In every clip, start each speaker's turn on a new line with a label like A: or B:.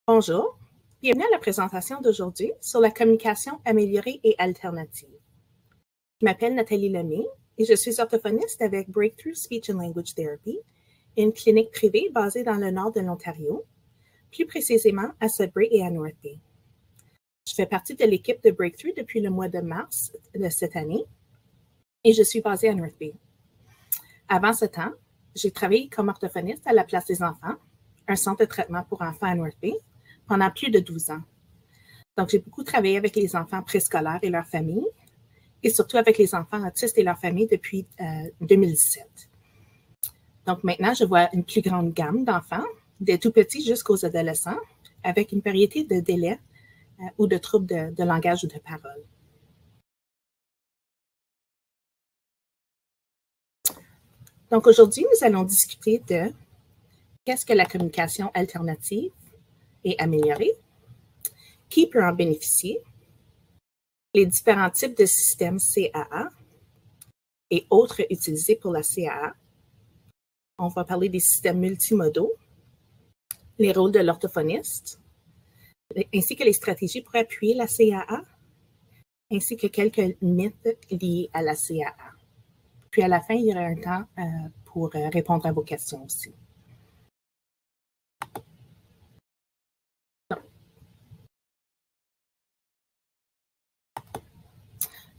A: Bonjour, bienvenue à la présentation d'aujourd'hui sur la communication améliorée et alternative. Je m'appelle Nathalie Lemay et je suis orthophoniste avec Breakthrough Speech and Language Therapy, une clinique privée basée dans le nord de l'Ontario, plus précisément à Sudbury et à North Bay. Je fais partie de l'équipe de Breakthrough depuis le mois de mars de cette année et je suis basée à North Bay. Avant ce temps, j'ai travaillé comme orthophoniste à la Place des enfants, un centre de traitement pour enfants à North Bay, pendant plus de 12 ans. Donc, j'ai beaucoup travaillé avec les enfants préscolaires et leurs familles, et surtout avec les enfants autistes et leurs familles depuis 2017. Donc, maintenant, je vois une plus grande gamme d'enfants, des tout petits jusqu'aux adolescents, avec une variété de délais ou de troubles de langage ou de parole. Donc, aujourd'hui, nous allons discuter de qu'est-ce que la communication alternative et améliorée, qui peut en bénéficier, les différents types de systèmes CAA et autres utilisés pour la CAA. On va parler des systèmes multimodaux, les rôles de l'orthophoniste, ainsi que les stratégies pour appuyer la CAA, ainsi que quelques mythes liés à la CAA. Puis à la fin, il y aura un temps pour répondre à vos questions aussi.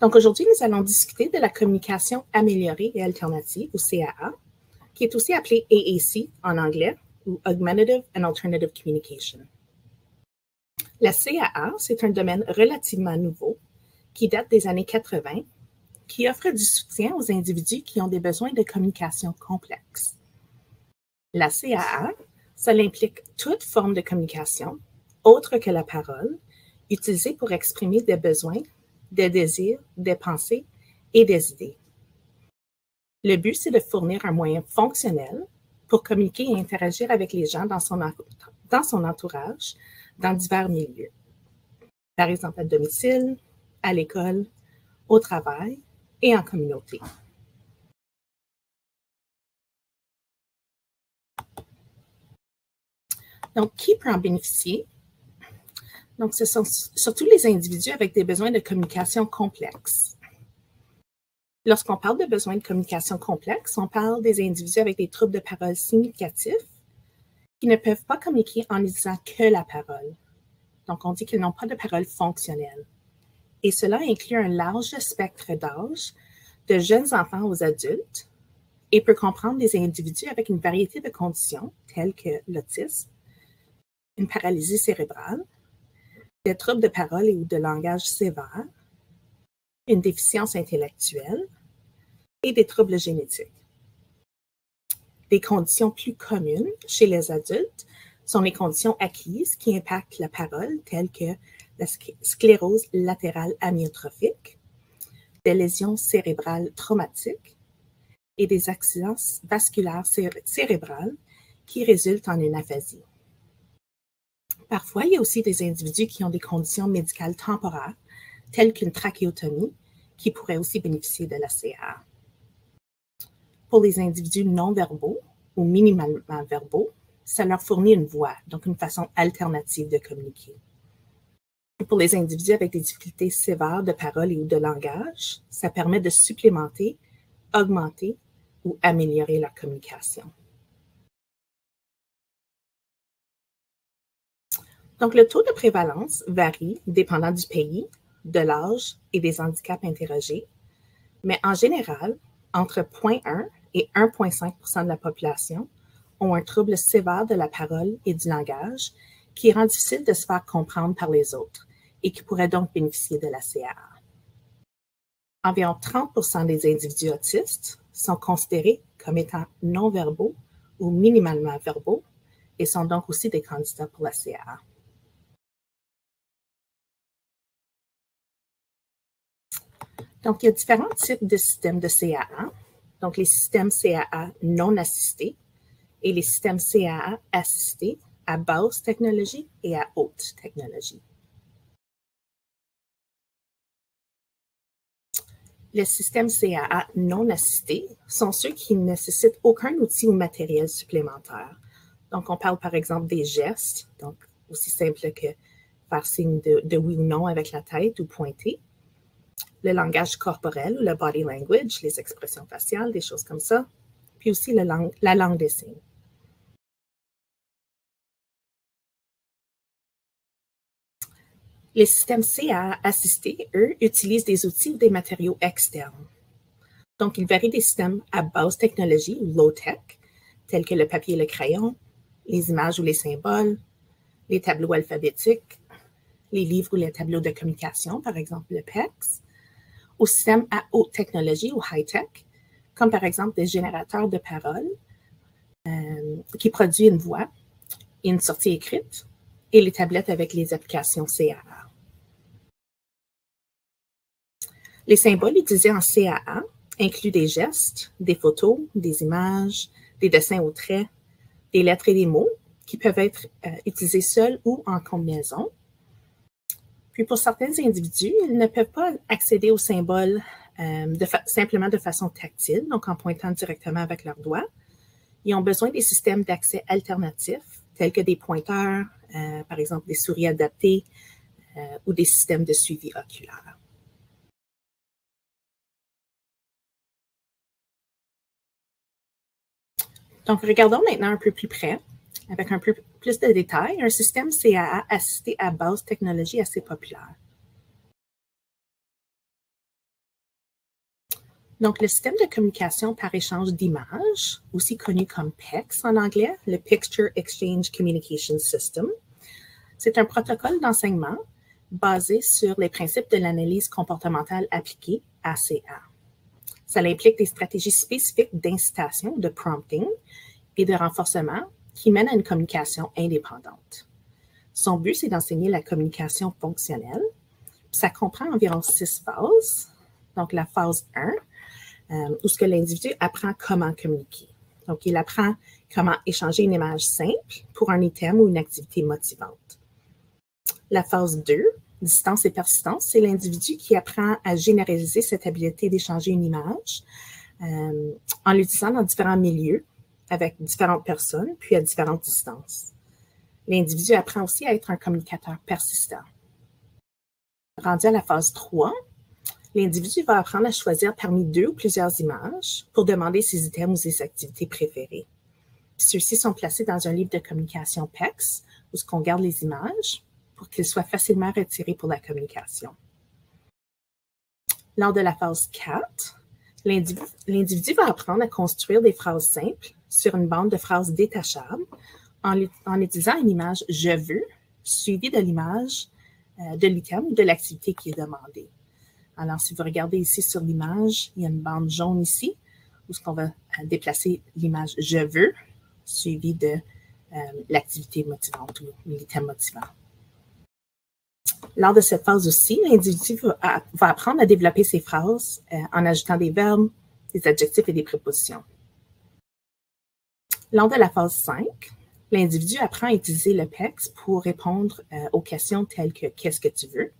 A: Donc aujourd'hui, nous allons discuter de la communication améliorée et alternative, ou CAA, qui est aussi appelée AAC en anglais, ou Augmentative and Alternative Communication. La CAA, c'est un domaine relativement nouveau qui date des années 80, qui offre du soutien aux individus qui ont des besoins de communication complexes. La CAA, ça implique toute forme de communication, autre que la parole, utilisée pour exprimer des besoins, des désirs, des pensées et des idées. Le but, c'est de fournir un moyen fonctionnel pour communiquer et interagir avec les gens dans son entourage, dans divers milieux. Par exemple, à domicile, à l'école, au travail et en communauté. Donc, qui peut en bénéficier? Donc, ce sont surtout les individus avec des besoins de communication complexes. Lorsqu'on parle de besoins de communication complexes, on parle des individus avec des troubles de parole significatifs qui ne peuvent pas communiquer en utilisant que la parole. Donc, on dit qu'ils n'ont pas de parole fonctionnelle. Et cela inclut un large spectre d'âge, de jeunes enfants aux adultes, et peut comprendre des individus avec une variété de conditions, telles que l'autisme, une paralysie cérébrale, des troubles de parole et ou de langage sévères, une déficience intellectuelle et des troubles génétiques. Les conditions plus communes chez les adultes sont les conditions acquises qui impactent la parole, telles que la sclérose latérale amyotrophique, des lésions cérébrales traumatiques et des accidents vasculaires cérébrales qui résultent en une aphasie. Parfois, il y a aussi des individus qui ont des conditions médicales temporaires, telles qu'une trachéotomie, qui pourraient aussi bénéficier de la CAA. Pour les individus non-verbaux ou minimalement verbaux, ça leur fournit une voix, donc une façon alternative de communiquer. Et pour les individus avec des difficultés sévères de parole et ou de langage, ça permet de supplémenter, augmenter ou améliorer leur communication. Donc, le taux de prévalence varie dépendant du pays, de l'âge et des handicaps interrogés, mais en général, entre 0,1 et 1,5 % de la population ont un trouble sévère de la parole et du langage qui rend difficile de se faire comprendre par les autres et qui pourrait donc bénéficier de la CAA. Environ 30 % des individus autistes sont considérés comme étant non-verbaux ou minimalement verbaux et sont donc aussi des candidats pour la CAA. Donc, il y a différents types de systèmes de CAA. Donc, les systèmes CAA non assistés et les systèmes CAA assistés à basse technologie et à haute technologie. Les systèmes CAA non assistés sont ceux qui ne nécessitent aucun outil ou matériel supplémentaire. Donc, on parle par exemple des gestes, donc aussi simple que faire signe de oui ou non avec la tête ou pointer. Le langage corporel ou le body language, les expressions faciales, des choses comme ça. Puis aussi la langue des signes. Les systèmes CAA assistés, eux, utilisent des outils ou des matériaux externes. Donc, ils varient des systèmes à basse technologie ou low-tech, tels que le papier et le crayon, les images ou les symboles, les tableaux alphabétiques, les livres ou les tableaux de communication, par exemple le PECS, aux systèmes à haute technologie ou high-tech, comme par exemple des générateurs de paroles qui produisent une voix et une sortie écrite, et les tablettes avec les applications CAA. Les symboles utilisés en CAA incluent des gestes, des photos, des images, des dessins au trait, des lettres et des mots qui peuvent être utilisés seuls ou en combinaison. Puis pour certains individus, ils ne peuvent pas accéder aux symboles simplement de façon tactile, donc en pointant directement avec leurs doigts. Ils ont besoin des systèmes d'accès alternatifs, tels que des pointeurs, par exemple des souris adaptées ou des systèmes de suivi oculaire. Donc, regardons maintenant un peu plus près, avec un peu plus de détails, un système CAA assisté à basse technologie assez populaire. Donc, le système de communication par échange d'images, aussi connu comme PECS en anglais, le Picture Exchange Communication System, c'est un protocole d'enseignement basé sur les principes de l'analyse comportementale appliquée, ACA. Ça implique des stratégies spécifiques d'incitation, de prompting et de renforcement qui mènent à une communication indépendante. Son but, c'est d'enseigner la communication fonctionnelle. Ça comprend environ 6 phases. Donc, la phase 1, où ce que l'individu apprend comment communiquer. Donc, il apprend comment échanger une image simple pour un item ou une activité motivante. La phase 2, distance et persistance, c'est l'individu qui apprend à généraliser cette habileté d'échanger une image en l'utilisant dans différents milieux, avec différentes personnes, puis à différentes distances. L'individu apprend aussi à être un communicateur persistant. Rendu à la phase 3, l'individu va apprendre à choisir parmi 2 ou plusieurs images pour demander ses items ou ses activités préférées. Ceux-ci sont placés dans un livre de communication PECS, où on garde les images pour qu'ils soient facilement retirés pour la communication. Lors de la phase 4, l'individu va apprendre à construire des phrases simples sur une bande de phrases détachables en utilisant une image « je veux » suivie de l'image de l'item ou de l'activité qui est demandée. Alors, si vous regardez ici sur l'image, il y a une bande jaune ici où on va déplacer l'image « je veux » suivie de l'activité motivante ou l'item motivant. Lors de cette phase aussi, l'individu va apprendre à développer ses phrases en ajoutant des verbes, des adjectifs et des prépositions. Lors de la phase 5, l'individu apprend à utiliser le PECS pour répondre aux questions telles que « qu'est-ce que tu veux ?»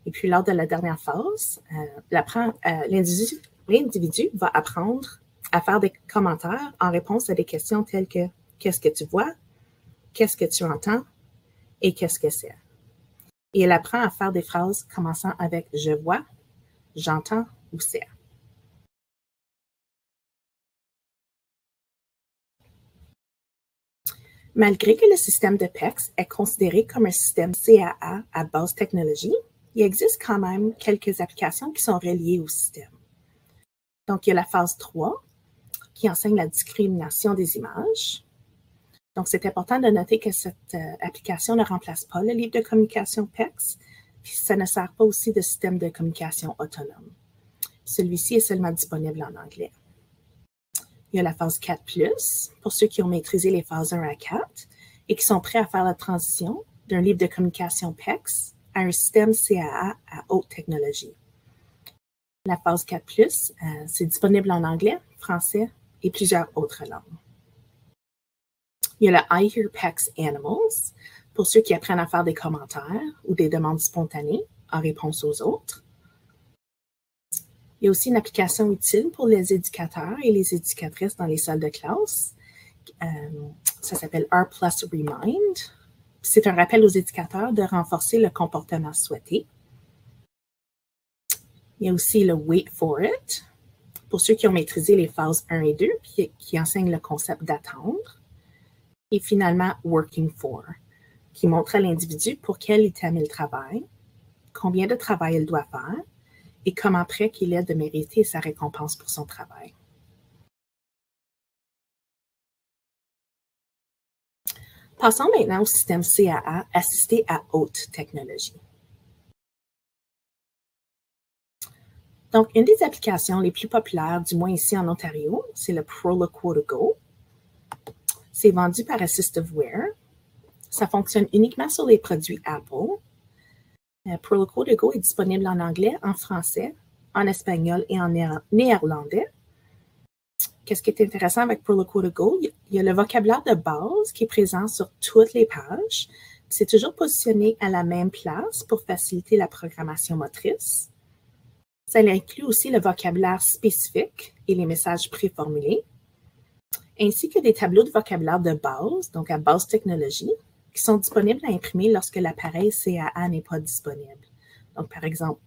A: Et puis, lors de la dernière phase, l'individu va apprendre à faire des commentaires en réponse à des questions telles que « qu'est-ce que tu vois ?» »,« qu'est-ce que tu entends ?» et « qu'est-ce que c'est ?» Et elle apprend à faire des phrases commençant avec « je vois »,« j'entends » ou « c'est ». Malgré que le système de PECS est considéré comme un système CAA à basse technologie, il existe quand même quelques applications qui sont reliées au système. Donc, il y a la phase 3 qui enseigne la discrimination des images. Donc, c'est important de noter que cette application ne remplace pas le livre de communication PECS, puis ça ne sert pas aussi de système de communication autonome. Celui-ci est seulement disponible en anglais. Il y a la phase 4+, pour ceux qui ont maîtrisé les phases 1 à 4 et qui sont prêts à faire la transition d'un livre de communication PECS à un système CAA à haute technologie. La phase 4+, c'est disponible en anglais, français et plusieurs autres langues. Il y a le I Hear PECS Animals, pour ceux qui apprennent à faire des commentaires ou des demandes spontanées en réponse aux autres. Il y a aussi une application utile pour les éducateurs et les éducatrices dans les salles de classe Ça s'appelle R plus Remind. C'est un rappel aux éducateurs de renforcer le comportement souhaité. Il y a aussi le Wait for it, pour ceux qui ont maîtrisé les phases 1 et 2, puis qui enseignent le concept d'attendre. Et finalement, Working for, qui montre à l'individu pour quel item il travaille, combien de travail il doit faire et comment prêt qu'il est de mériter sa récompense pour son travail. Passons maintenant au système CAA assisté à haute technologie. Donc, une des applications les plus populaires, du moins ici en Ontario, c'est le Proloquo2Go. C'est vendu par Assistiveware. Ça fonctionne uniquement sur les produits Apple. Proloquo2Go est disponible en anglais, en français, en espagnol et en néerlandais. Qu'est-ce qui est intéressant avec Proloquo2Go? Il y a le vocabulaire de base qui est présent sur toutes les pages. C'est toujours positionné à la même place pour faciliter la programmation motrice. Ça inclut aussi le vocabulaire spécifique et les messages préformulés, ainsi que des tableaux de vocabulaire de base, donc à base technologie, qui sont disponibles à imprimer lorsque l'appareil CAA n'est pas disponible. Donc, par exemple,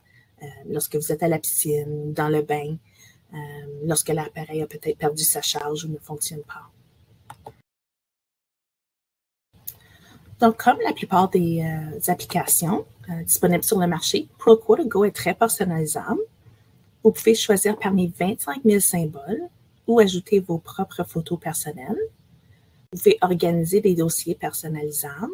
A: lorsque vous êtes à la piscine, dans le bain, lorsque l'appareil a peut-être perdu sa charge ou ne fonctionne pas. Donc, comme la plupart des applications disponibles sur le marché, Proloquo2Go est très personnalisable. Vous pouvez choisir parmi 25 000 symboles ou ajouter vos propres photos personnelles. Vous pouvez organiser des dossiers personnalisables.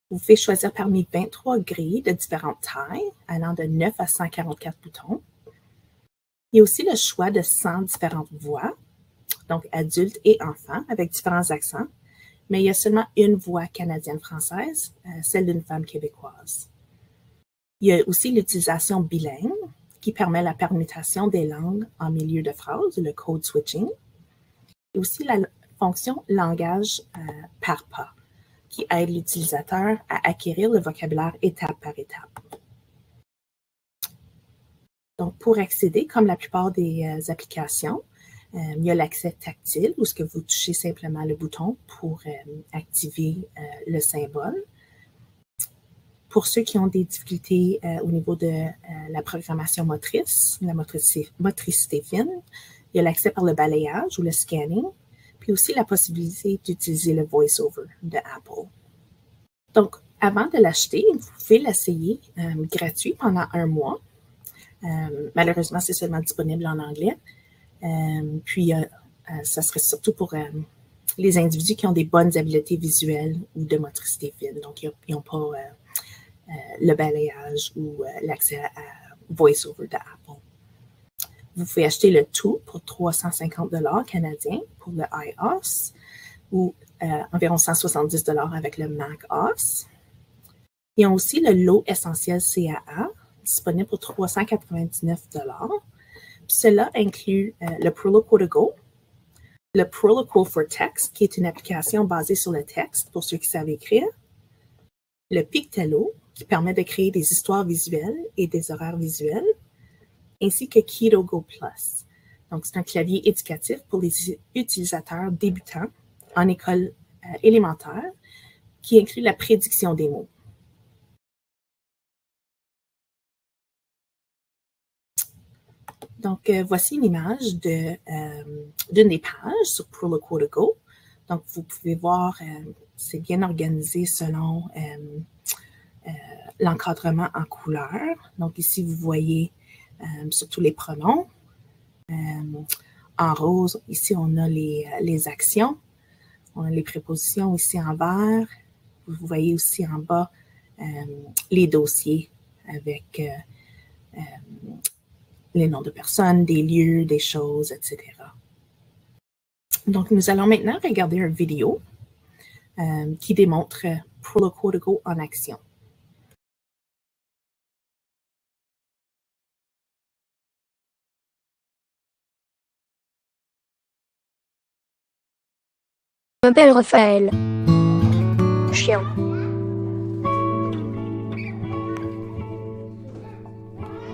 A: Vous pouvez choisir parmi 23 grilles de différentes tailles, allant de 9 à 144 boutons. Il y a aussi le choix de 100 différentes voix, donc adultes et enfants, avec différents accents, mais il y a seulement une voix canadienne-française, celle d'une femme québécoise. Il y a aussi l'utilisation bilingue, qui permet la permutation des langues en milieu de phrase, le code switching, et aussi la fonction langage par pas, qui aide l'utilisateur à acquérir le vocabulaire étape par étape. Donc, pour accéder, comme la plupart des applications, il y a l'accès tactile, où ce que vous touchez simplement le bouton pour activer le symbole. Pour ceux qui ont des difficultés au niveau de la programmation motrice, la motricité fine, il y a l'accès par le balayage ou le scanning, puis aussi la possibilité d'utiliser le voice-over de Apple. Donc, avant de l'acheter, vous pouvez l'essayer gratuit pendant 1 mois. Malheureusement, c'est seulement disponible en anglais. Puis, ça serait surtout pour les individus qui ont des bonnes habiletés visuelles ou de motricité fine. Donc, ils n'ont pas le balayage ou l'accès à VoiceOver d'Apple. Vous pouvez acheter le tout pour 350 $ canadiens pour le iOS ou environ 170 $ avec le macOS. Ils ont aussi le lot essentiel CAA, disponible pour 399 $. Puis cela inclut le Proloquo2Go, le Proloquo for Text, qui est une application basée sur le texte pour ceux qui savent écrire, le Pictello, qui permet de créer des histoires visuelles et des horaires visuels, ainsi que KetoGo Plus. Donc, c'est un clavier éducatif pour les utilisateurs débutants en école élémentaire qui inclut la prédiction des mots. Donc, voici une image d'une des pages sur Proloquo2Go. Donc, vous pouvez voir, c'est bien organisé selon l'encadrement en couleur. Donc, ici, vous voyez surtout les pronoms. En rose, ici, on a les actions. On a les prépositions ici en vert. Vous voyez aussi en bas les dossiers avec les noms de personnes, des lieux, des choses, etc. Donc, nous allons maintenant regarder une vidéo qui démontre Proloquo2Go en action.
B: Je m'appelle Raphaël. Chien.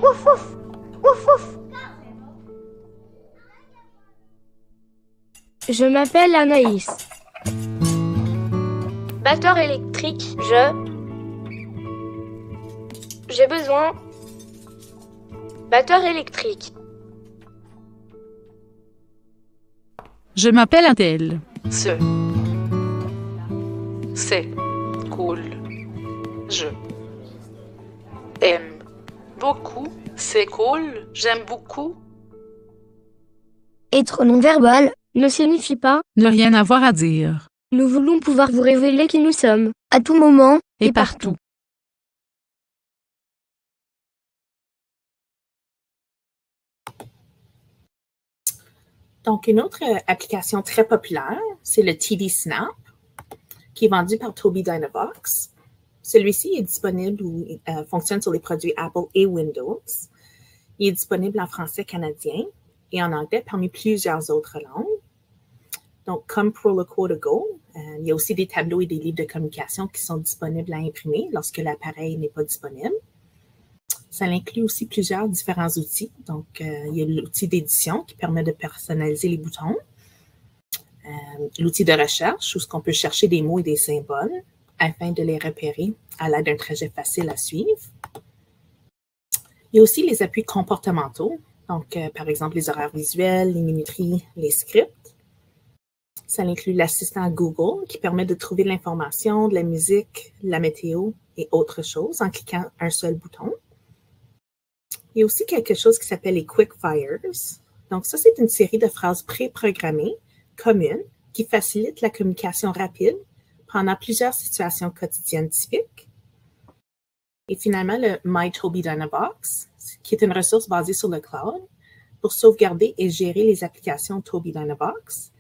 B: Ouf ouf. Ouf ouf. Je m'appelle Anaïs. Batteur électrique, j'ai besoin. Batteur électrique.
C: Je m'appelle Adèle.
D: C'est cool. Je aime beaucoup. C'est cool. J'aime beaucoup.
B: Être non-verbal ne signifie pas
C: Ne rien avoir à dire.
B: nous voulons pouvoir vous révéler qui nous sommes, à tout moment
C: Et partout.
A: Donc, une autre application très populaire, c'est le TD Snap, qui est vendu par Tobii Dynavox. Celui-ci est disponible ou fonctionne sur les produits Apple et Windows. Il est disponible en français canadien et en anglais parmi plusieurs autres langues. Donc, comme Proloquo to Go, il y a aussi des tableaux et des livres de communication qui sont disponibles à imprimer lorsque l'appareil n'est pas disponible. Ça inclut aussi plusieurs différents outils. Donc, il y a l'outil d'édition qui permet de personnaliser les boutons. L'outil de recherche, où on peut chercher des mots et des symboles afin de les repérer à l'aide d'un trajet facile à suivre. Il y a aussi les appuis comportementaux, donc par exemple les horaires visuels, les minuteries, les scripts. Ça inclut l'assistant Google qui permet de trouver de l'information, de la musique, la météo et autres choses en cliquant un seul bouton. Il y a aussi quelque chose qui s'appelle les Quick Fires. Donc ça, c'est une série de phrases préprogrammées communes qui facilitent la communication rapide pendant plusieurs situations quotidiennes typiques. Et finalement, le My Tobii Dynavox, qui est une ressource basée sur le cloud pour sauvegarder et gérer les applications Tobii Dynavox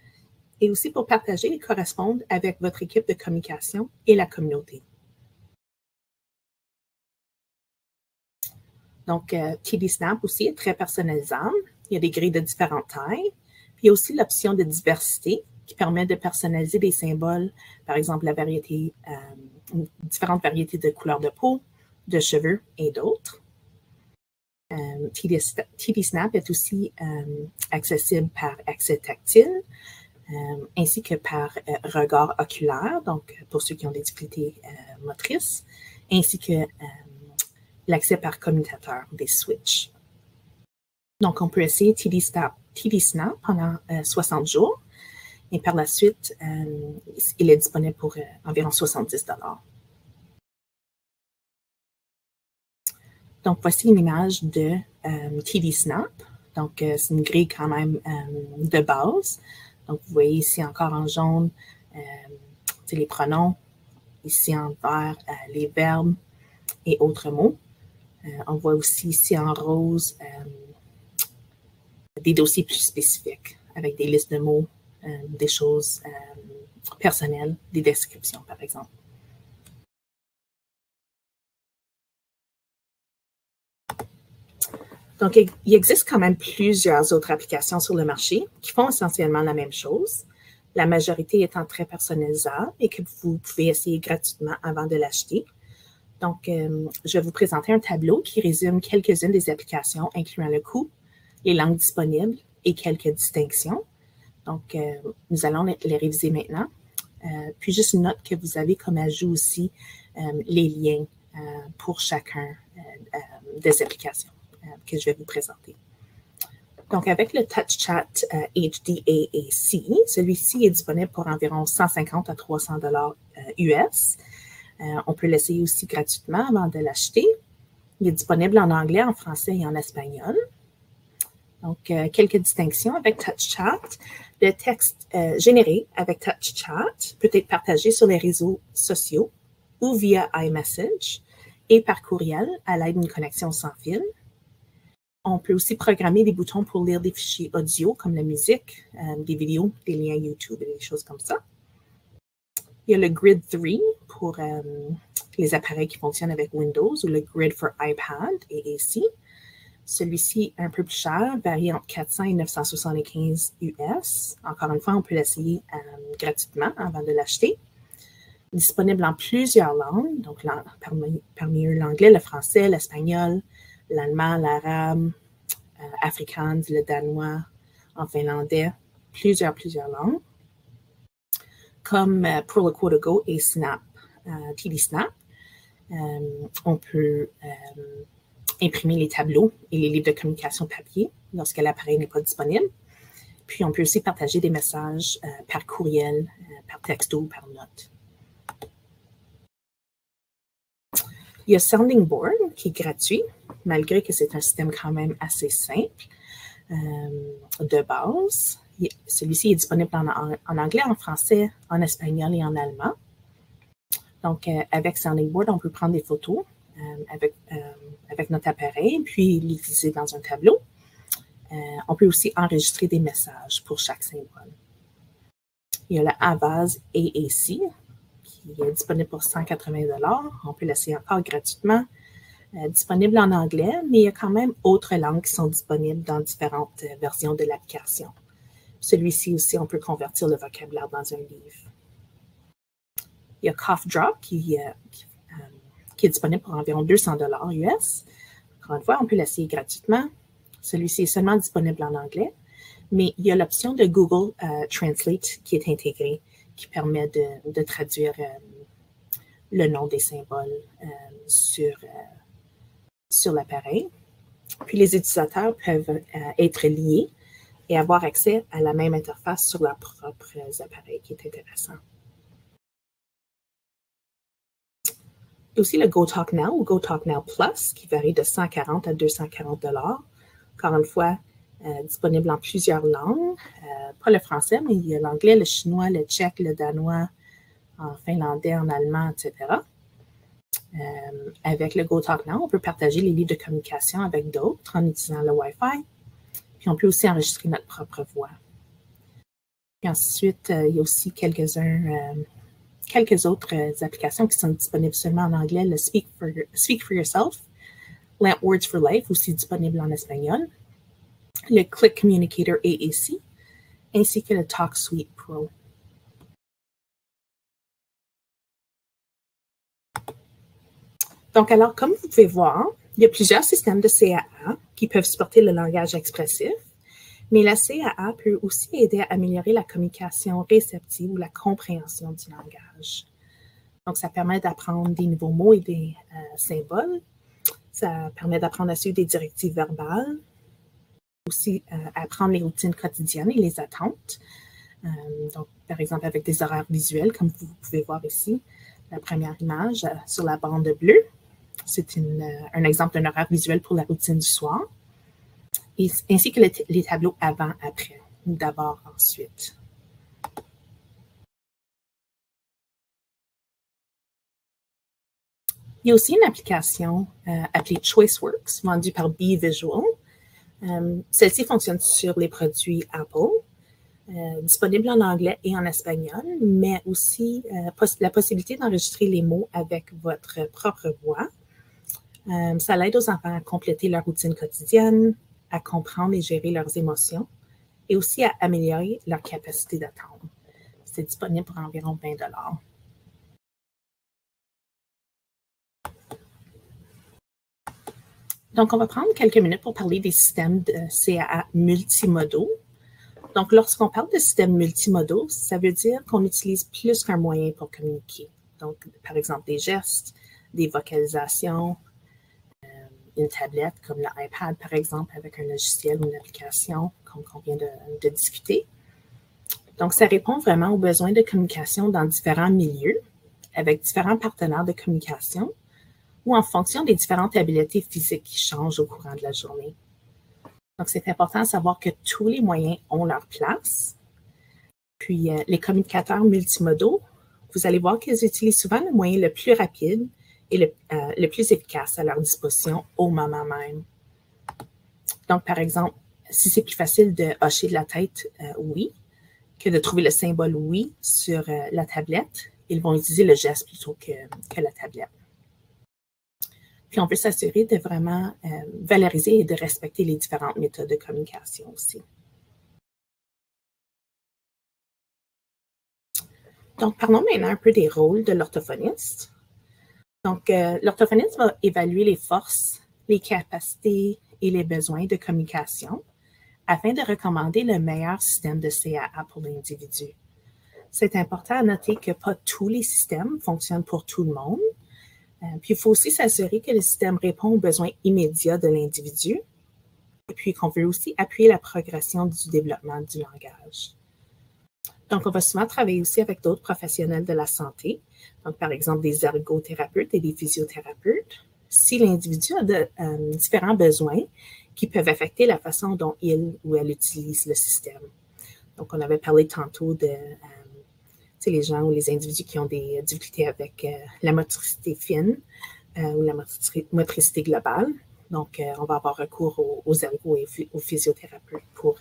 A: et aussi pour partager et correspondre avec votre équipe de communication et la communauté. Donc, TD Snap aussi est très personnalisable. Il y a des grilles de différentes tailles. Puis, il y a aussi l'option de diversité qui permet de personnaliser des symboles, par exemple différentes variétés de couleurs de peau, de cheveux et d'autres. TD Snap est aussi accessible par accès tactile ainsi que par regard oculaire, donc pour ceux qui ont des difficultés motrices, ainsi que l'accès par commutateur des switches. Donc, on peut essayer TD Snap pendant 60 jours et par la suite, il est disponible pour environ 70 $. Donc, voici une image de TD Snap. Donc, c'est une grille quand même de base. Donc, vous voyez ici encore en jaune les pronoms, ici en vert les verbes et autres mots. On voit aussi ici en rose des dossiers plus spécifiques avec des listes de mots, des choses personnelles, des descriptions par exemple. Donc, il existe quand même plusieurs autres applications sur le marché qui font essentiellement la même chose, la majorité étant très personnalisable et que vous pouvez essayer gratuitement avant de l'acheter. Donc, je vais vous présenter un tableau qui résume quelques-unes des applications, incluant le coût, les langues disponibles et quelques distinctions. Donc, nous allons les réviser maintenant. Puis, juste une note que vous avez comme ajout aussi les liens pour chacun des applications que je vais vous présenter. Donc, avec le TouchChat HD AAC, celui-ci est disponible pour environ 150 à 300 $ US. On peut l'essayer aussi gratuitement avant de l'acheter. Il est disponible en anglais, en français et en espagnol. Donc, quelques distinctions avec TouchChat. Le texte généré avec TouchChat peut être partagé sur les réseaux sociaux ou via iMessage et par courriel à l'aide d'une connexion sans fil. On peut aussi programmer des boutons pour lire des fichiers audio comme la musique, des vidéos, des liens YouTube et des choses comme ça. Il y a le Grid 3 pour les appareils qui fonctionnent avec Windows ou le Grid for iPad et AC. Celui-ci est un peu plus cher, varie entre 400 et 975 US. Encore une fois, on peut l'essayer gratuitement avant de l'acheter. Disponible en plusieurs langues, donc parmi eux l'anglais, le français, l'espagnol, l'allemand, l'arabe, afrikaans, le danois, en finlandais, plusieurs langues. comme Proloquo et Snap, TD Snap. On peut imprimer les tableaux et les livres de communication papier lorsque l'appareil n'est pas disponible. Puis, on peut aussi partager des messages par courriel, par texto ou par note. Il y a Sounding Board qui est gratuit, malgré que c'est un système quand même assez simple de base. Celui-ci est disponible en anglais, en français, en espagnol et en allemand. Donc, avec Sounding Board, on peut prendre des photos avec notre appareil, puis l'utiliser dans un tableau. On peut aussi enregistrer des messages pour chaque symbole. Il y a le Avaz AAC, qui est disponible pour 180 $. On peut l'essayer encore gratuitement. Disponible en anglais, mais il y a quand même autres langues qui sont disponibles dans différentes versions de l'application. Celui-ci aussi, on peut convertir le vocabulaire dans un livre. Il y a Cough Drop qui est disponible pour environ 200 $ US. Encore une fois, on peut l'essayer gratuitement. Celui-ci est seulement disponible en anglais, mais il y a l'option de Google Translate qui est intégrée, qui permet de traduire le nom des symboles sur l'appareil. Puis les utilisateurs peuvent être liés et avoir accès à la même interface sur leurs propres appareils, qui est intéressant. Il y a aussi le GoTalkNow ou GoTalkNow Plus, qui varie de 140 à 240 $. Encore une fois, disponible en plusieurs langues. Pas le français, mais il y a l'anglais, le chinois, le tchèque, le danois, en finlandais, en allemand, etc. Avec le GoTalkNow, on peut partager les livres de communication avec d'autres en utilisant le Wi-Fi. Puis on peut aussi enregistrer notre propre voix. Puis ensuite, il y a aussi quelques autres applications qui sont disponibles seulement en anglais. Le Speak for Yourself, Lamp Words for Life, aussi disponible en espagnol. Le Click Communicator AAC, ainsi que le TalkSuite Pro. Donc, alors, comme vous pouvez voir, il y a plusieurs systèmes de CAA qui peuvent supporter le langage expressif, mais la CAA peut aussi aider à améliorer la communication réceptive ou la compréhension du langage. Donc, ça permet d'apprendre des nouveaux mots et des symboles. Ça permet d'apprendre à suivre des directives verbales, aussi apprendre les routines quotidiennes et les attentes. Donc, par exemple, avec des horaires visuels, comme vous pouvez voir ici, la première image sur la bande bleue. C'est un exemple d'un horaire visuel pour la routine du soir, ainsi que les tableaux avant-après, ou d'abord-ensuite. Il y a aussi une application appelée ChoiceWorks, vendue par BeVisual. Celle-ci fonctionne sur les produits Apple, disponible en anglais et en espagnol, mais aussi la possibilité d'enregistrer les mots avec votre propre voix. Ça l'aide aux enfants à compléter leur routine quotidienne, à comprendre et gérer leurs émotions, et aussi à améliorer leur capacité d'attendre. C'est disponible pour environ 20 $. Donc, on va prendre quelques minutes pour parler des systèmes de CAA multimodaux. Donc, lorsqu'on parle de systèmes multimodaux, ça veut dire qu'on utilise plus qu'un moyen pour communiquer. Donc, par exemple, des gestes, des vocalisations, une tablette comme l'iPad, par exemple, avec un logiciel ou une application comme on vient de discuter. Donc, ça répond vraiment aux besoins de communication dans différents milieux, avec différents partenaires de communication, ou en fonction des différentes habiletés physiques qui changent au courant de la journée. Donc, c'est important de savoir que tous les moyens ont leur place. Puis, les communicateurs multimodaux, vous allez voir qu'ils utilisent souvent le moyen le plus rapide et le plus efficace à leur disposition au moment même. Donc, par exemple, si c'est plus facile de hocher de la tête « oui » que de trouver le symbole « oui » sur la tablette, ils vont utiliser le geste plutôt que la tablette. Puis, on peut s'assurer de vraiment valoriser et de respecter les différentes méthodes de communication aussi. Donc, parlons maintenant un peu des rôles de l'orthophoniste. Donc, l'orthophoniste va évaluer les forces, les capacités et les besoins de communication afin de recommander le meilleur système de CAA pour l'individu. C'est important à noter que pas tous les systèmes fonctionnent pour tout le monde. Puis, il faut aussi s'assurer que le système répond aux besoins immédiats de l'individu, et puis qu'on veut aussi appuyer la progression du développement du langage. Donc, on va souvent travailler aussi avec d'autres professionnels de la santé, donc par exemple des ergothérapeutes et des physiothérapeutes, si l'individu a différents besoins qui peuvent affecter la façon dont il ou elle utilise le système. Donc, on avait parlé tantôt de les gens ou les individus qui ont des difficultés avec la motricité fine ou la motricité globale. Donc, on va avoir recours aux ergos et aux physiothérapeutes pour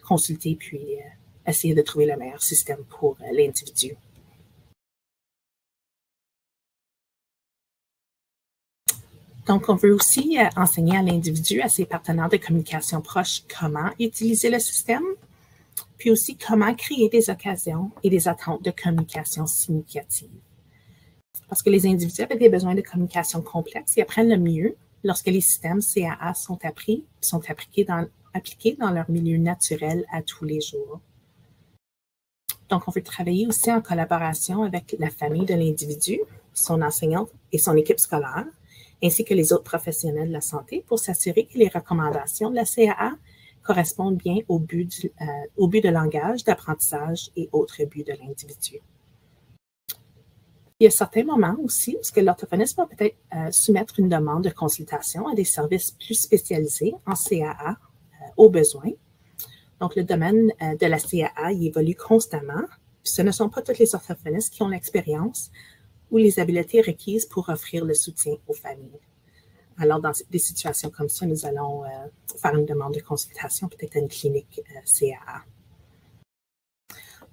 A: consulter puis essayer de trouver le meilleur système pour l'individu. Donc, on veut aussi enseigner à l'individu, à ses partenaires de communication proches, comment utiliser le système, puis aussi comment créer des occasions et des attentes de communication significatives. Parce que les individus avec des besoins de communication complexes, ils apprennent le mieux lorsque les systèmes CAA sont appliqués dans leur milieu naturel à tous les jours. Donc, on veut travailler aussi en collaboration avec la famille de l'individu, son enseignante et son équipe scolaire, ainsi que les autres professionnels de la santé pour s'assurer que les recommandations de la CAA correspondent bien au but de langage, d'apprentissage et autres buts de l'individu. Il y a certains moments aussi où l'orthophoniste va peut-être soumettre une demande de consultation à des services plus spécialisés en CAA aux besoins. Donc, le domaine de la CAA il évolue constamment. Puis ce ne sont pas tous les orthophonistes qui ont l'expérience ou les habiletés requises pour offrir le soutien aux familles. Alors, dans des situations comme ça, nous allons faire une demande de consultation, peut-être à une clinique CAA.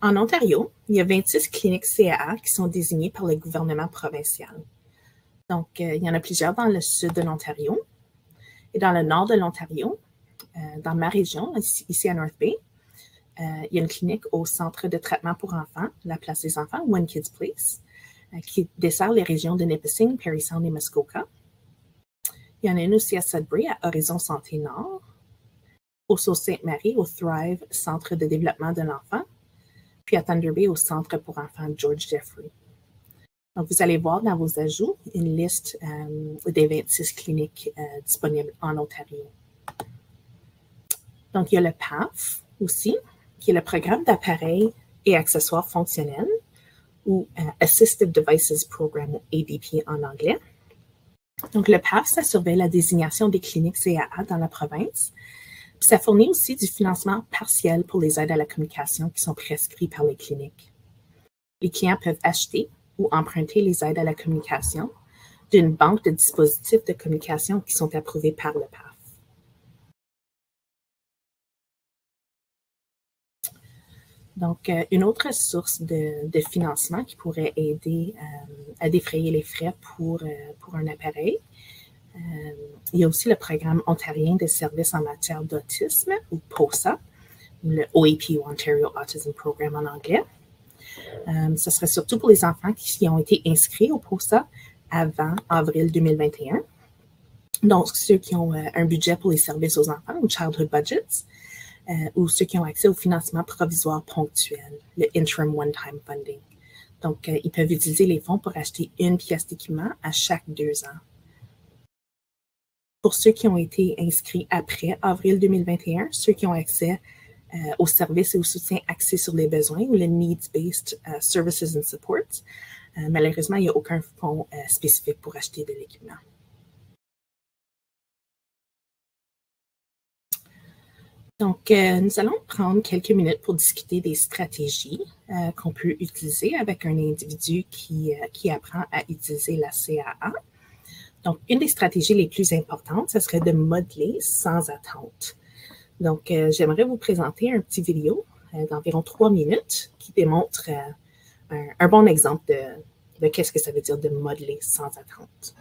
A: En Ontario, il y a 26 cliniques CAA qui sont désignées par le gouvernement provincial. Donc, il y en a plusieurs dans le sud de l'Ontario. Et dans le nord de l'Ontario, dans ma région, ici à North Bay, il y a une clinique au centre de traitement pour enfants, la Place des enfants, One Kids Place, qui dessert les régions de Nipissing, Parry Sound et Muskoka. Il y en a une aussi à Sudbury, à Horizon Santé Nord, au Sault-Sainte-Marie, au Thrive, Centre de développement de l'enfant, puis à Thunder Bay, au Centre pour enfants George Jeffrey. Donc, vous allez voir dans vos ajouts une liste des 26 cliniques disponibles en Ontario. Donc, il y a le PAF aussi, qui est le programme d'appareils et accessoires fonctionnels, ou Assistive Devices Program, ou ADP en anglais. Donc, le PAF, ça surveille la désignation des cliniques CAA dans la province. Puis ça fournit aussi du financement partiel pour les aides à la communication qui sont prescrites par les cliniques. Les clients peuvent acheter ou emprunter les aides à la communication d'une banque de dispositifs de communication qui sont approuvés par le PAF. Donc, une autre source de financement qui pourrait aider à défrayer les frais pour un appareil, il y a aussi le programme ontarien de services en matière d'autisme, ou POSA, le OAP, Ontario Autism Program en anglais. Ce serait surtout pour les enfants qui ont été inscrits au POSA avant avril 2021. Donc, ceux qui ont un budget pour les services aux enfants, ou Childhood Budgets, ou ceux qui ont accès au financement provisoire ponctuel, le Interim One-Time Funding. Donc, ils peuvent utiliser les fonds pour acheter une pièce d'équipement à chaque 2 ans. Pour ceux qui ont été inscrits après avril 2021, ceux qui ont accès aux services et au soutien axé sur les besoins, ou le Needs-Based Services and Supports, malheureusement, il n'y a aucun fonds spécifique pour acheter de l'équipement. Donc, nous allons prendre quelques minutes pour discuter des stratégies qu'on peut utiliser avec un individu qui apprend à utiliser la CAA. Donc, une des stratégies les plus importantes, ce serait de modeler sans attente. Donc, j'aimerais vous présenter un petit vidéo d'environ 3 minutes qui démontre un bon exemple de qu'est-ce que ça veut dire de modeler sans attente.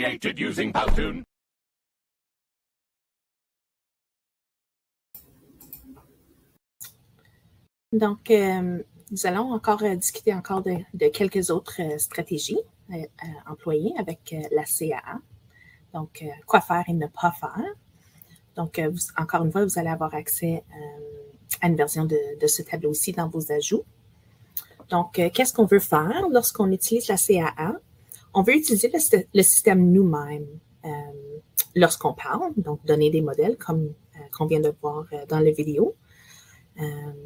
E: created using Powtoon.
A: Donc, nous allons encore discuter encore de quelques autres stratégies employées avec la CAA. Donc, quoi faire et ne pas faire. Donc, encore une fois, vous allez avoir accès à une version de ce tableau-ci dans vos ajouts. Donc, qu'est-ce qu'on veut faire lorsqu'on utilise la CAA? On veut utiliser le système nous-mêmes lorsqu'on parle, donc donner des modèles comme qu'on vient de voir dans la vidéo.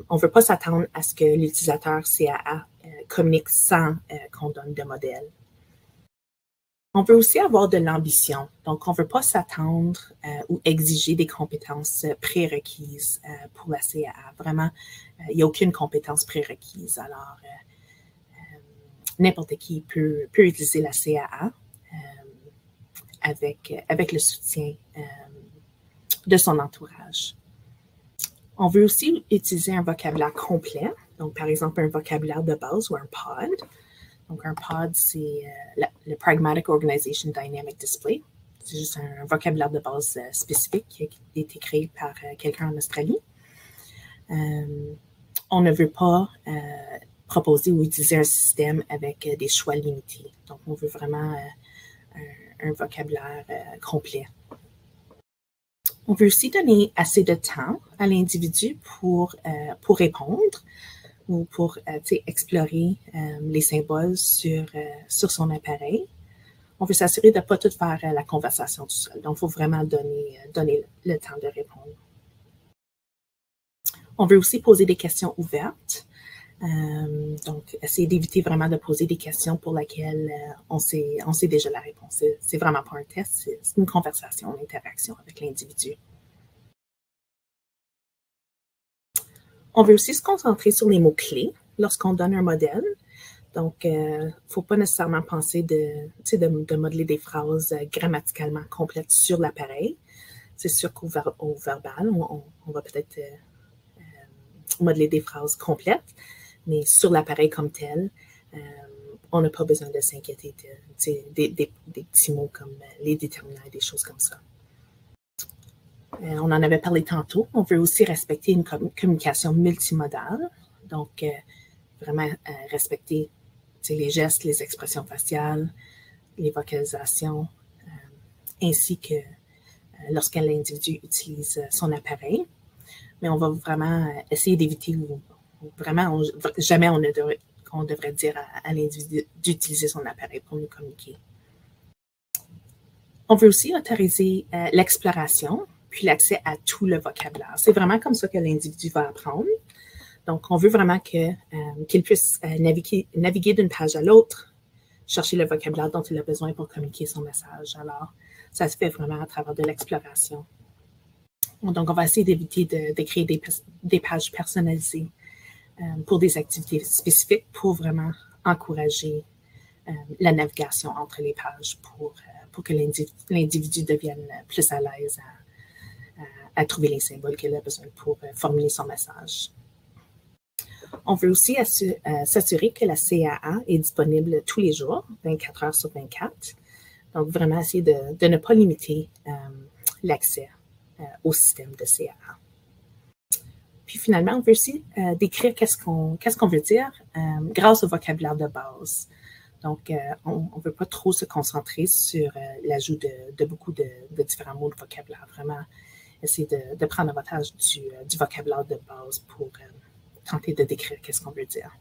A: On ne veut pas s'attendre à ce que l'utilisateur CAA communique sans qu'on donne de modèles. On veut aussi avoir de l'ambition. Donc, on ne veut pas s'attendre ou exiger des compétences prérequises pour la CAA. Vraiment, il n'y a aucune compétence prérequise. Alors, n'importe qui peut utiliser la CAA avec le soutien de son entourage. On veut aussi utiliser un vocabulaire complet. Donc, par exemple, un vocabulaire de base ou un POD. Donc, un POD, c'est le Pragmatic Organization Dynamic Display. C'est juste un vocabulaire de base spécifique qui a été créé par quelqu'un en Australie. On ne veut pas proposer ou utiliser un système avec des choix limités. Donc, on veut vraiment un vocabulaire complet. On veut aussi donner assez de temps à l'individu pour répondre ou pour explorer les symboles sur son appareil. On veut s'assurer de ne pas tout faire la conversation tout seul. Donc, il faut vraiment donner le temps de répondre. On veut aussi poser des questions ouvertes. Donc, essayer d'éviter vraiment de poser des questions pour lesquelles on sait déjà la réponse. C'est vraiment pas un test, c'est une conversation, une interaction avec l'individu. On veut aussi se concentrer sur les mots-clés lorsqu'on donne un modèle. Donc, il ne faut pas nécessairement penser de modeler des phrases grammaticalement complètes sur l'appareil. C'est sûr qu'au verbal, on va peut-être modeler des phrases complètes, mais sur l'appareil comme tel, on n'a pas besoin de s'inquiéter des petits mots comme les déterminants et des choses comme ça. On en avait parlé tantôt. On veut aussi respecter une communication multimodale. Donc, vraiment respecter les gestes, les expressions faciales, les vocalisations, ainsi que lorsqu'un individu utilise son appareil. Mais on va vraiment essayer d'éviter jamais on devrait dire à l'individu d'utiliser son appareil pour nous communiquer. On veut aussi autoriser l'exploration puis l'accès à tout le vocabulaire. C'est vraiment comme ça que l'individu va apprendre. Donc, on veut vraiment qu'il puisse naviguer d'une page à l'autre, chercher le vocabulaire dont il a besoin pour communiquer son message. Alors, ça se fait vraiment à travers de l'exploration. Donc, on va essayer d'éviter de créer des pages personnalisées pour des activités spécifiques pour vraiment encourager la navigation entre les pages pour que l'individu devienne plus à l'aise à trouver les symboles qu'il a besoin pour formuler son message. On veut aussi s'assurer que la CAA est disponible tous les jours, 24 heures sur 24. Donc, vraiment essayer de ne pas limiter l'accès au système de CAA. Puis finalement, on veut aussi décrire qu'est-ce qu'on veut dire grâce au vocabulaire de base. Donc, on ne veut pas trop se concentrer sur l'ajout de beaucoup de différents mots de vocabulaire. Vraiment, essayer de prendre avantage du vocabulaire de base pour tenter de décrire qu'est-ce qu'on veut dire.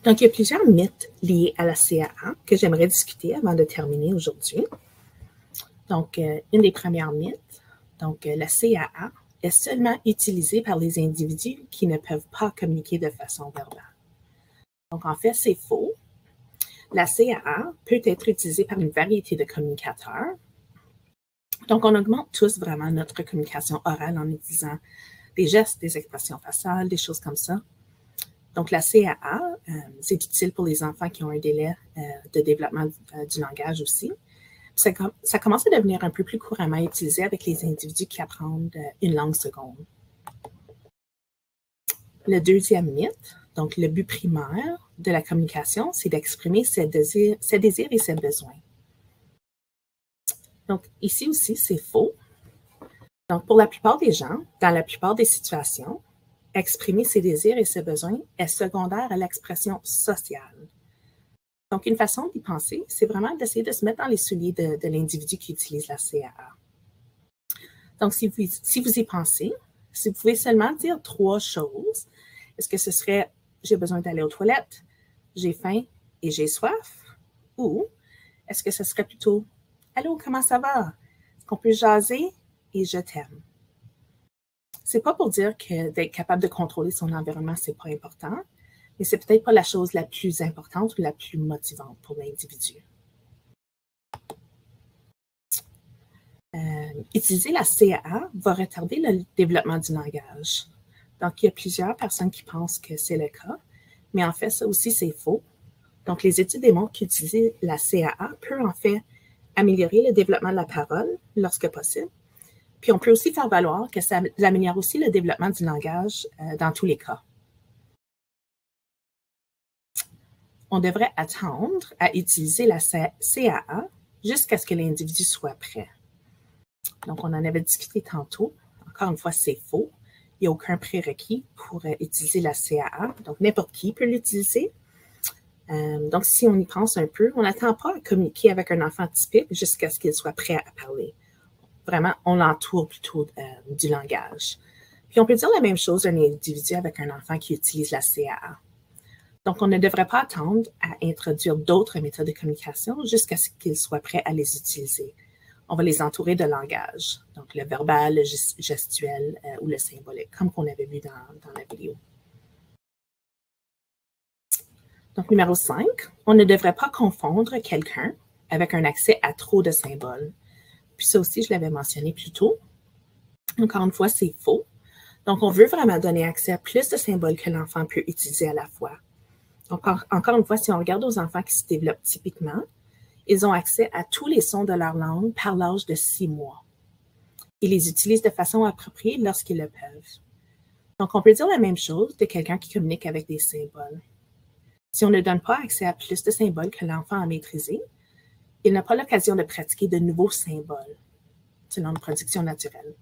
A: Donc, il y a plusieurs mythes liés à la CAA que j'aimerais discuter avant de terminer aujourd'hui. Donc, une des premières mythes, donc la CAA est seulement utilisée par les individus qui ne peuvent pas communiquer de façon verbale. Donc, en fait, c'est faux. La CAA peut être utilisée par une variété de communicateurs. Donc, on augmente tous vraiment notre communication orale en utilisant des gestes, des expressions faciales, des choses comme ça. Donc, la CAA, c'est utile pour les enfants qui ont un délai de développement du langage aussi. Ça commence à devenir un peu plus couramment utilisé avec les individus qui apprennent une langue seconde. Le deuxième mythe, Donc, le but primaire de la communication, c'est d'exprimer ses désirs et ses besoins. Donc, ici aussi, c'est faux. Donc, pour la plupart des gens, dans la plupart des situations, exprimer ses désirs et ses besoins est secondaire à l'expression sociale. Donc, une façon d'y penser, c'est vraiment d'essayer de se mettre dans les souliers de l'individu qui utilise la CAA. Donc, si vous y pensez, si vous pouvez seulement dire 3 choses, est-ce que ce serait « j'ai besoin d'aller aux toilettes »,« j'ai faim et j'ai soif » ou est-ce que ce serait plutôt « allô, comment ça va? Est-ce qu'on peut jaser et je t'aime ». C'est pas pour dire que d'être capable de contrôler son environnement, c'est pas important, mais c'est peut-être pas la chose la plus importante ou la plus motivante pour l'individu. Utiliser la CAA va retarder le développement du langage. Donc, il y a plusieurs personnes qui pensent que c'est le cas, mais en fait, ça aussi, c'est faux. Donc, les études démontrent qu'utiliser la CAA peut en fait améliorer le développement de la parole lorsque possible. Puis, on peut aussi faire valoir que ça améliore aussi le développement du langage dans tous les cas. On devrait attendre à utiliser la CAA jusqu'à ce que l'individu soit prêt. Donc, on en avait discuté tantôt. Encore une fois, c'est faux. Il n'y a aucun prérequis pour utiliser la CAA. Donc, n'importe qui peut l'utiliser. Donc, si on y pense un peu, on n'attend pas à communiquer avec un enfant typique jusqu'à ce qu'il soit prêt à parler. Vraiment, on l'entoure plutôt du langage. Puis, on peut dire la même chose d'un individu avec un enfant qui utilise la CAA. Donc, on ne devrait pas attendre à introduire d'autres méthodes de communication jusqu'à ce qu'ils soient prêts à les utiliser. On va les entourer de langage, donc le verbal, le gestuel ou le symbolique, comme qu'on avait vu dans la vidéo. Donc, numéro 5, on ne devrait pas confondre quelqu'un avec un accès à trop de symboles. Puis ça aussi, je l'avais mentionné plus tôt. Encore une fois, c'est faux. Donc, on veut vraiment donner accès à plus de symboles que l'enfant peut utiliser à la fois. Donc, encore une fois, si on regarde aux enfants qui se développent typiquement, ils ont accès à tous les sons de leur langue par l'âge de 6 mois. Ils les utilisent de façon appropriée lorsqu'ils le peuvent. Donc, on peut dire la même chose de quelqu'un qui communique avec des symboles. Si on ne donne pas accès à plus de symboles que l'enfant a maîtrisé, il n'a pas l'occasion de pratiquer de nouveaux symboles, selon une production naturelle.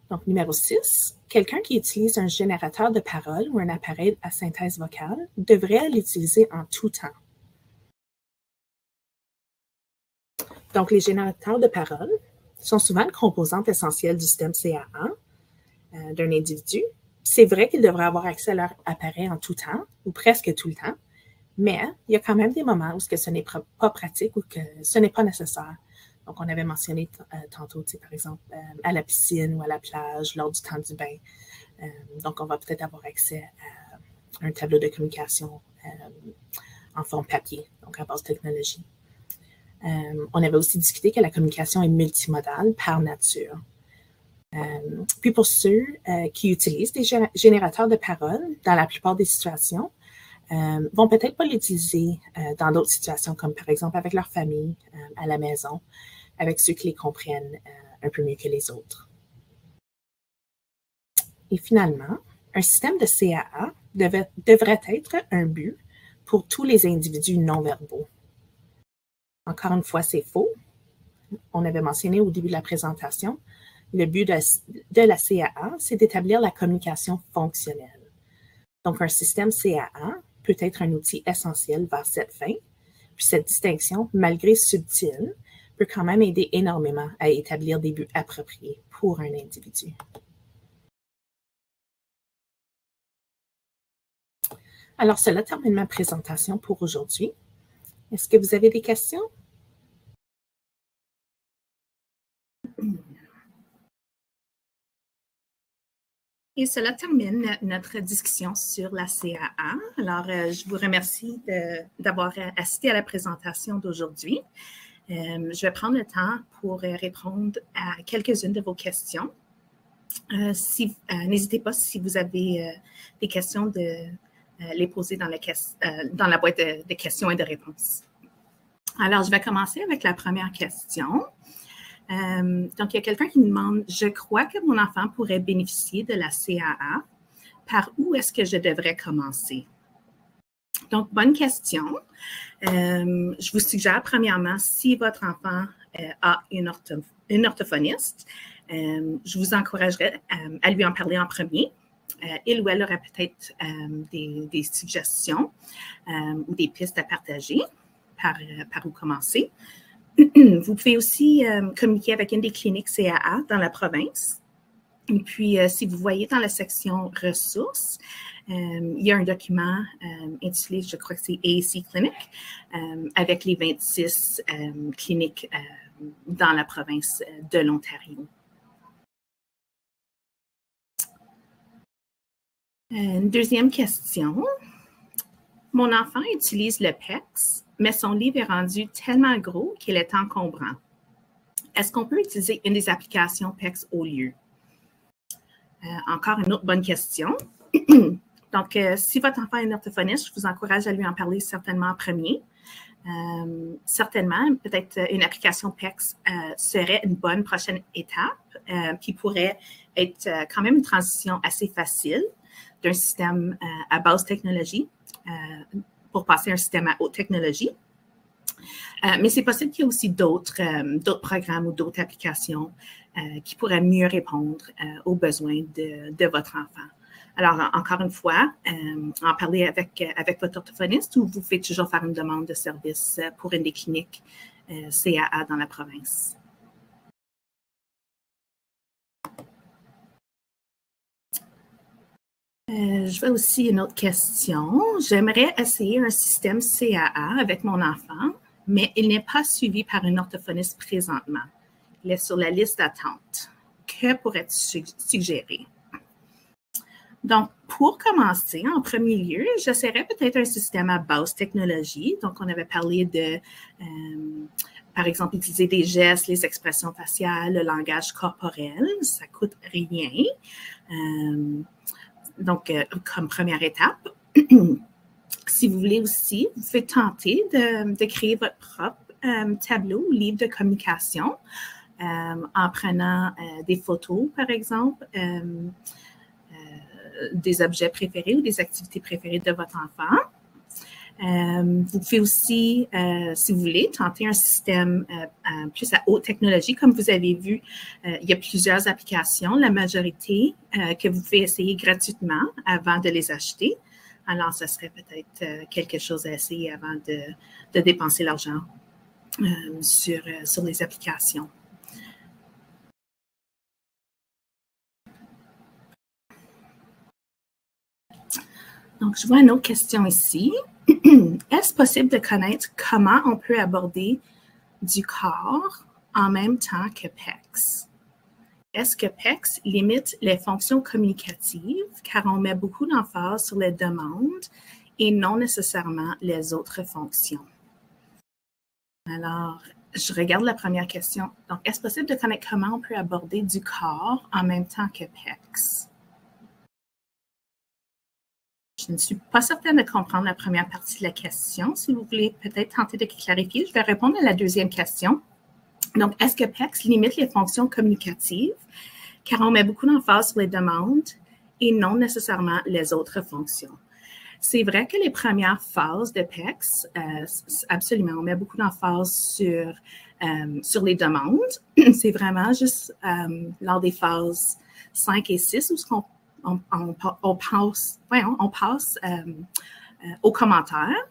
A: Donc, numéro 6, quelqu'un qui utilise un générateur de paroles ou un appareil à synthèse vocale devrait l'utiliser en tout temps. Donc, les générateurs de paroles sont souvent une composante essentielle du système CAA d'un individu. C'est vrai qu'ils devraient avoir accès à leur appareil en tout temps, ou presque tout le temps, mais il y a quand même des moments où ce n'est pas pratique ou que ce n'est pas nécessaire. Donc, on avait mentionné tantôt, par exemple, à la piscine ou à la plage, lors du temps du bain. Donc, on va peut-être avoir accès à un tableau de communication en forme papier, donc à base de technologie. On avait aussi discuté que la communication est multimodale par nature. Puis pour ceux qui utilisent des générateurs de paroles, dans la plupart des situations, vont peut-être pas l'utiliser dans d'autres situations, comme par exemple avec leur famille, à la maison, avec ceux qui les comprennent un peu mieux que les autres. Et finalement, un système de CAA devrait être un but pour tous les individus non-verbaux. Encore une fois, c'est faux. On avait mentionné au début de la présentation, le but de la CAA, c'est d'établir la communication fonctionnelle. Donc, un système CAA peut être un outil essentiel vers cette fin, puis cette distinction, malgré subtile, peut quand même aider énormément à établir des buts appropriés pour un individu. Alors, cela termine ma présentation pour aujourd'hui. Est-ce que vous avez des questions?
E: Et cela termine notre discussion sur la CAA. Alors, je vous remercie d'avoir assisté à la présentation d'aujourd'hui. Je vais prendre le temps pour répondre à quelques-unes de vos questions. N'hésitez pas, si vous avez des questions, de les poser dans la boîte de questions et de réponses. Alors, je vais commencer avec la première question. Donc, il y a quelqu'un qui me demande « Je crois que mon enfant pourrait bénéficier de la CAA. par où est-ce que je devrais commencer? Donc, bonne question. Je vous suggère, premièrement, si votre enfant a une orthophoniste, je vous encouragerais à lui en parler en premier. Il ou elle aura peut-être des suggestions ou des pistes à partager par où commencer. Vous pouvez aussi communiquer avec une des cliniques CAA dans la province. Et puis, si vous voyez dans la section ressources, il y a un document intitulé, je crois que c'est AAC Clinic, avec les 26 cliniques dans la province de l'Ontario. Une deuxième question. Mon enfant utilise le PECS, mais son livre est rendu tellement gros qu'il est encombrant. Est-ce qu'on peut utiliser une des applications PECS au lieu? Encore une autre bonne question. Donc, si votre enfant est orthophoniste, je vous encourage à lui en parler certainement en premier. Certainement, peut-être une application PECS serait une bonne prochaine étape qui pourrait être quand même une transition assez facile d'un système à basse technologie pour passer à un système à haute technologie. Mais c'est possible qu'il y ait aussi d'autres programmes ou d'autres applications qui pourraient mieux répondre aux besoins de votre enfant. Alors, encore une fois, en parler avec votre orthophoniste ou vous pouvez toujours faire une demande de service pour une des cliniques CAA dans la province. Je vois aussi une autre question. J'aimerais essayer un système CAA avec mon enfant, mais il n'est pas suivi par une orthophoniste présentement. Il est sur la liste d'attente. Que pourrais-tu suggérer? Donc, pour commencer, en premier lieu, j'essaierais peut-être un système à basse technologie. Donc, on avait parlé de, par exemple, utiliser des gestes, les expressions faciales, le langage corporel. Ça ne coûte rien. Donc, comme première étape. Si vous voulez aussi, vous pouvez tenter de créer votre propre tableau ou livre de communication en prenant des photos, par exemple, des objets préférés ou des activités préférées de votre enfant. Vous pouvez aussi, si vous voulez, tenter un système plus à haute technologie. Comme vous avez vu, il y a plusieurs applications, la majorité que vous pouvez essayer gratuitement avant de les acheter. Alors, ce serait peut-être quelque chose à essayer avant de dépenser l'argent sur les applications. Donc, je vois une autre question ici. Est-ce possible de connaître comment on peut aborder du corps en même temps que PECS? Est-ce que PECS limite les fonctions communicatives car on met beaucoup d'emphase sur les demandes et non nécessairement les autres fonctions? Alors, je regarde la première question. Donc, est-ce possible de connaître comment on peut aborder du corps en même temps que PECS? Je ne suis pas certaine de comprendre la première partie de la question. Si vous voulez peut-être tenter de clarifier, je vais répondre à la deuxième question. Donc, est-ce que PECS limite les fonctions communicatives car on met beaucoup d'emphase sur les demandes et non nécessairement les autres fonctions? C'est vrai que les premières phases de PECS, absolument, on met beaucoup d'emphase sur les demandes. C'est vraiment juste lors des phases 5 et 6 où on passe aux commentaires.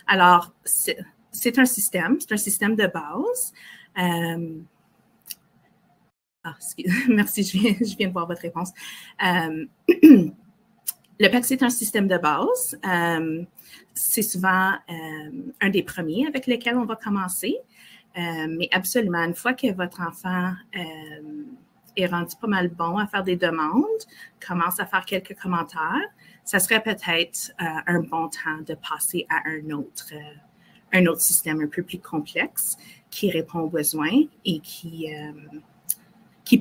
E: Alors, c'est un système de base. Merci, je viens de voir votre réponse. Le PECS, c'est un système de base. C'est souvent un des premiers avec lesquels on va commencer. Mais absolument, une fois que votre enfant est rendu pas mal bon à faire des demandes, commence à faire quelques commentaires, ça serait peut-être un bon temps de passer à un autre système un peu plus complexe qui répond aux besoins et qui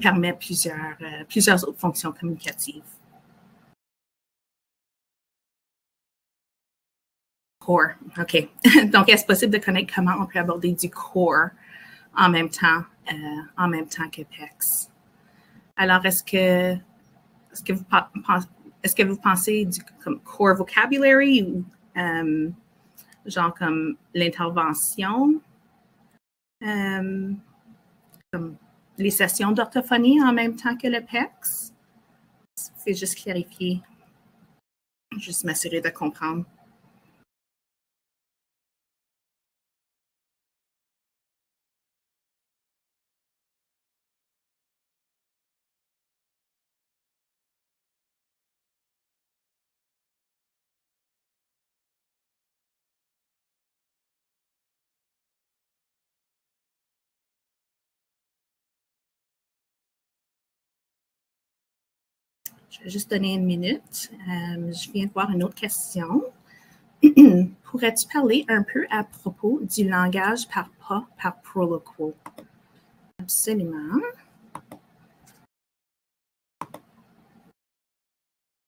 E: permet plusieurs autres fonctions communicatives. Core, OK. Donc, est-ce possible de connaître comment on peut aborder du core en même temps que PECS? Alors, est-ce que est-ce que vous pensez comme core vocabulary ou genre comme l'intervention, comme les sessions d'orthophonie en même temps que le PECS? C'est juste clarifier, juste m'assurer de comprendre. Je vais juste donner une minute. Je viens de voir une autre question. Pourrais-tu parler un peu à propos du langage par pas par Proloquo? Absolument.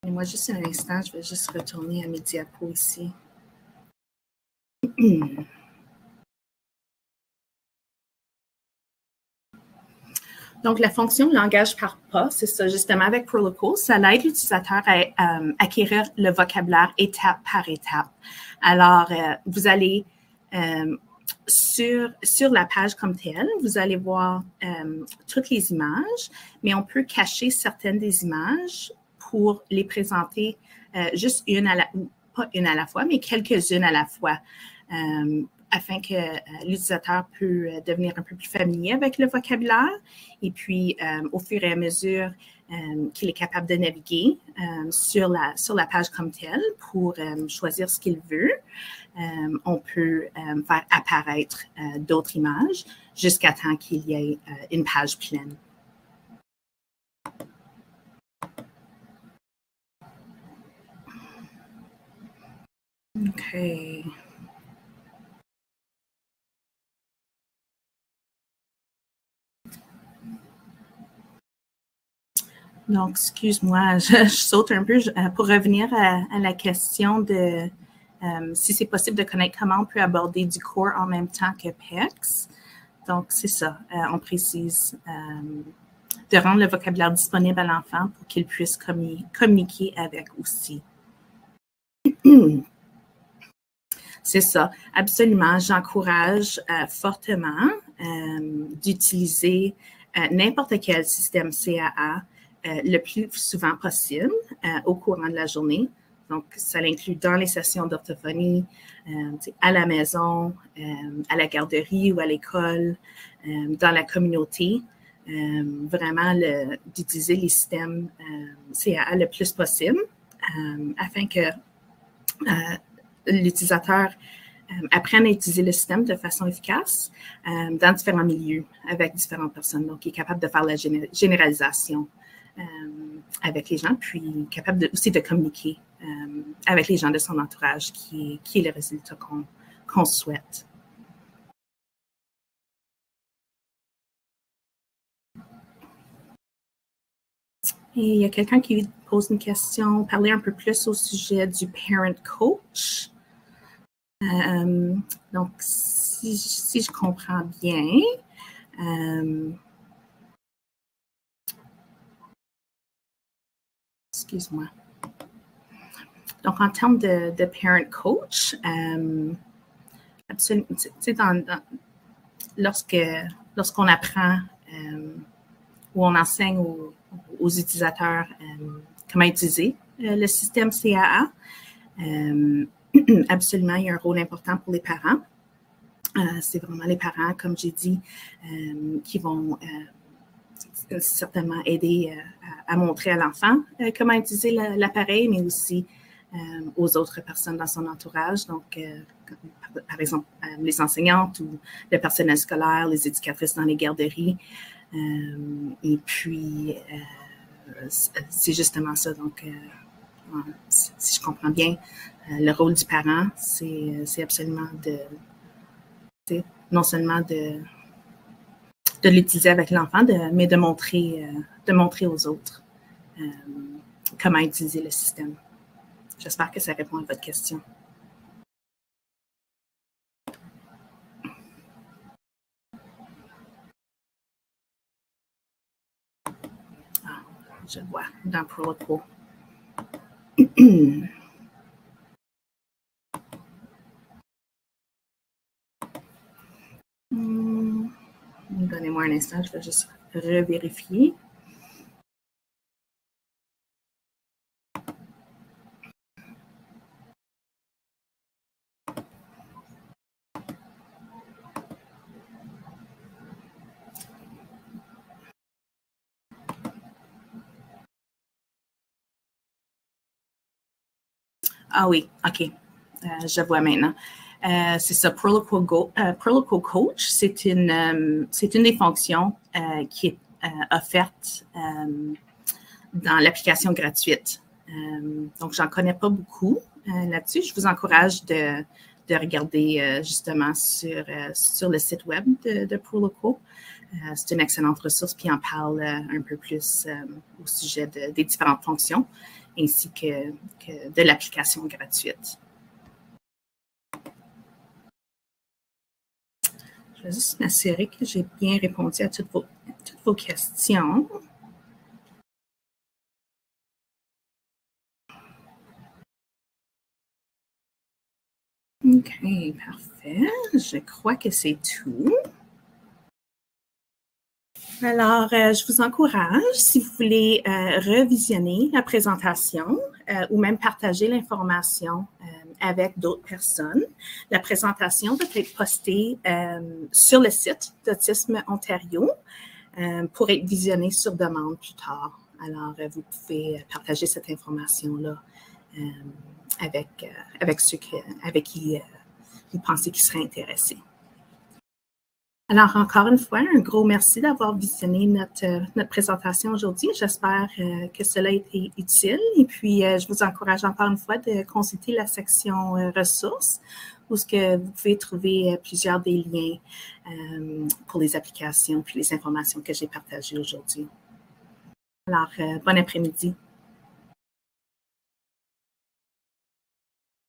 E: Donnez-moi juste un instant, je vais juste retourner à mes diapos ici. Donc, la fonction langage par pas, c'est ça, justement, avec Proloquo, ça aide l'utilisateur à acquérir le vocabulaire étape par étape. Alors, vous allez, sur la page comme telle, vous allez voir toutes les images, mais on peut cacher certaines des images pour les présenter juste pas une à la fois, mais quelques-unes à la fois. Afin que l'utilisateur peut devenir un peu plus familier avec le vocabulaire. Et puis, au fur et à mesure qu'il est capable de naviguer sur la page comme telle pour choisir ce qu'il veut, on peut faire apparaître d'autres images jusqu'à temps qu'il y ait une page pleine. OK. Donc, excuse-moi, je saute un peu pour revenir à la question de si c'est possible de connaître comment on peut aborder du core en même temps que PECS. Donc, c'est ça, on précise de rendre le vocabulaire disponible à l'enfant pour qu'il puisse communiquer avec aussi. C'est ça, absolument. J'encourage fortement d'utiliser n'importe quel système CAA le plus souvent possible au courant de la journée. Donc, ça l'inclut dans les sessions d'orthophonie, à la maison, à la garderie ou à l'école, dans la communauté. Vraiment, d'utiliser les systèmes CAA le plus possible afin que l'utilisateur apprenne à utiliser le système de façon efficace dans différents milieux avec différentes personnes. Donc, il est capable de faire la généralisation avec les gens, puis capable aussi de communiquer avec les gens de son entourage, qui est le résultat qu'on souhaite. Et il y a quelqu'un qui pose une question, parler un peu plus au sujet du parent coach. Donc, si je comprends bien, excuse-moi. Donc, en termes de parent coach, absolument, lorsqu'on apprend ou on enseigne aux utilisateurs comment utiliser le système CAA, absolument, il y a un rôle important pour les parents. C'est vraiment les parents, comme j'ai dit, qui vont certainement aider à montrer à l'enfant comment utiliser l'appareil, mais aussi aux autres personnes dans son entourage. Donc, par exemple, les enseignantes ou le personnel scolaire, les éducatrices dans les garderies. Et puis, c'est justement ça. Donc, si je comprends bien, le rôle du parent, c'est absolument non seulement de l'utiliser avec l'enfant, mais de montrer aux autres comment utiliser le système. J'espère que ça répond à votre question. je vois dans Proloquo. Donnez-moi un instant, je vais juste revérifier. Ah oui, OK. Je vois maintenant. C'est ça, Proloquo Coach, c'est une des fonctions qui est offerte dans l'application gratuite. Donc, j'en connais pas beaucoup là-dessus. Je vous encourage de regarder justement sur le site web de Proloquo. C'est une excellente ressource, puis on parle un peu plus au sujet des différentes fonctions, ainsi que de l'application gratuite. Je vais juste m'assurer que j'ai bien répondu à toutes vos questions. OK, parfait. Je crois que c'est tout. Alors, je vous encourage, si vous voulez revisionner la présentation ou même partager l'information avec d'autres personnes. La présentation va être postée sur le site d'Autisme Ontario pour être visionnée sur demande plus tard. Alors, vous pouvez partager cette information-là avec ceux avec qui vous pensez qu'ils seraient intéressés. Alors, encore une fois, un gros merci d'avoir visionné notre présentation aujourd'hui. J'espère que cela a été utile. Et puis, je vous encourage encore une fois de consulter la section ressources où vous pouvez trouver plusieurs des liens pour les applications puis les informations que j'ai partagées aujourd'hui. Alors, bon après-midi.